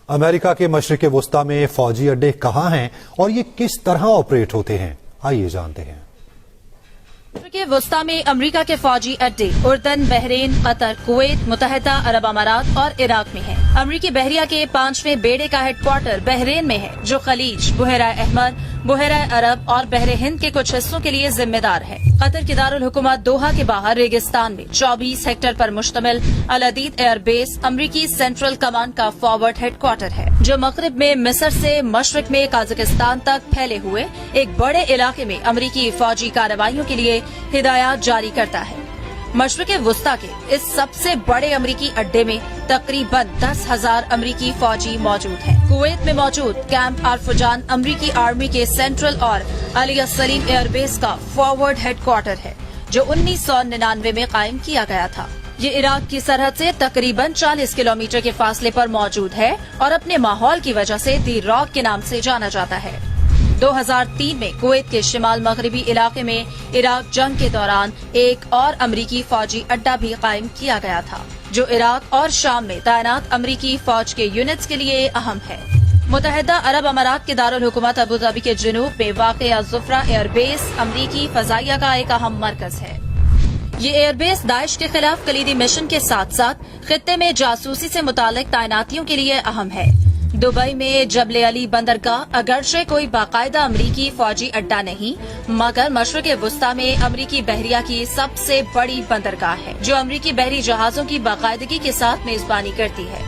امریکہ کے مشرق وسطی میں فوجی اڈے کہاں ہیں اور یہ کس طرح آپریٹ ہوتے ہیں، آئیے جانتے ہیں۔ مشرق وسطی میں امریکہ کے فوجی اڈے اردن، بحرین، قطر، کویت، متحدہ عرب امارات اور عراق میں ہیں۔ امریکی بحریہ کے 5ویں بیڑے کا ہیڈ کوارٹر بحرین میں ہے، جو خلیج، بحیرہ احمر، بحیرہ عرب اور بحر ہند کے کچھ حصوں کے لیے ذمہ دار ہے۔ قطر کی دارالحکومت دوحہ کے باہر ریگستان میں 24 ہیکٹر پر مشتمل العدید ایئر بیس امریکی سینٹرل کمانڈ کا فارورڈ ہیڈ کوارٹر ہے، جو مغرب میں مصر سے مشرق میں قازقستان تک پھیلے ہوئے ایک بڑے علاقے میں امریکی فوجی کارروائیوں کے لیے ہدایات جاری کرتا ہے۔ مشرق وسطی کے اس سب سے بڑے امریکی اڈے میں تقریباً 10,000 امریکی فوجی موجود ہیں۔ کویت میں موجود کیمپ الفجان امریکی آرمی کے سینٹرل اور علی السلیم ایئر بیس کا فارورڈ ہیڈ کوارٹر ہے، جو 1999 میں قائم کیا گیا تھا۔ یہ عراق کی سرحد سے تقریباً 40 کلومیٹر کے فاصلے پر موجود ہے اور اپنے ماحول کی وجہ سے دی راک کے نام سے جانا جاتا ہے۔ 2003 میں کویت کے شمال مغربی علاقے میں عراق جنگ کے دوران ایک اور امریکی فوجی اڈا بھی قائم کیا گیا تھا، جو عراق اور شام میں تعینات امریکی فوج کے یونٹس کے لیے اہم ہے۔ متحدہ عرب امارات کے دارالحکومت ابوظہبی کے جنوب میں واقع الزفرہ ایئر بیس امریکی فضائیہ کا ایک اہم مرکز ہے۔ یہ ایئر بیس داعش کے خلاف کلیدی مشن کے ساتھ ساتھ خطے میں جاسوسی سے متعلق تعیناتیوں کے لیے اہم ہے۔ دبئی میں جبل علی بندرگاہ اگرچہ کوئی باقاعدہ امریکی فوجی اڈا نہیں، مگر مشرق وسطی میں امریکی بحریہ کی سب سے بڑی بندرگاہ ہے، جو امریکی بحری جہازوں کی باقاعدگی کے ساتھ میزبانی کرتی ہے۔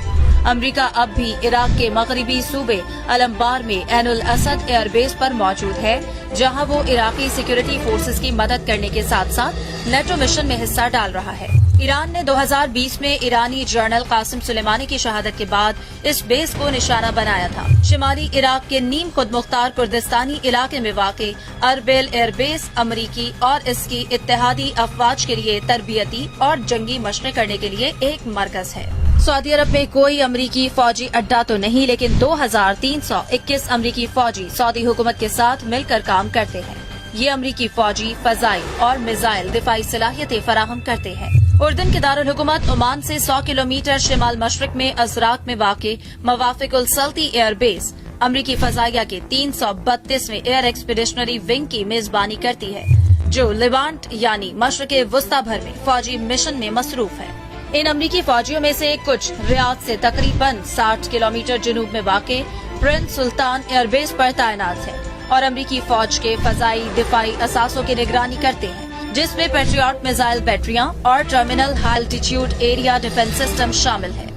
امریکہ اب بھی عراق کے مغربی صوبے الانبار میں عین الاسد ایئر بیس پر موجود ہے، جہاں وہ عراقی سیکورٹی فورسز کی مدد کرنے کے ساتھ ساتھ نیٹو مشن میں حصہ ڈال رہا ہے۔ ایران نے 2020 میں ایرانی جنرل قاسم سلیمانی کی شہادت کے بعد اس بیس کو نشانہ بنایا تھا۔ شمالی عراق کے نیم خود مختار کردستانی علاقے میں واقع اربیل ایئر بیس امریکی اور اس کی اتحادی افواج کے لیے تربیتی اور جنگی مشقیں کرنے کے لیے ایک مرکز ہے۔ سعودی عرب میں کوئی امریکی فوجی اڈا تو نہیں، لیکن 2321 امریکی فوجی سعودی حکومت کے ساتھ مل کر کام کرتے ہیں۔ یہ امریکی فوجی فضائی اور میزائل دفاعی صلاحیتیں فراہم کرتے ہیں۔ اردن کے دارالحکومت عمان سے 100 کلومیٹر شمال مشرق میں ازراق میں واقع موافق السلطی ایئر بیس امریکی فضائیہ کے 332ویں ایئر ایکسپیڈیشنری ونگ کی میزبانی کرتی ہے، جو لیوانٹ یعنی مشرق وسطی بھر میں فوجی مشن میں مصروف ہے۔ ان امریکی فوجیوں میں سے کچھ ریاض سے تقریباً 60 کلومیٹر جنوب میں واقع پرنس سلطان ایئر بیس پر تعینات ہیں اور امریکی فوج کے فضائی دفاعی اثاثوں کی نگرانی کرتے ہیں، جس میں پیٹریاٹ میزائل بیٹریاں اور terminal high altitude area defence system شامل ہے۔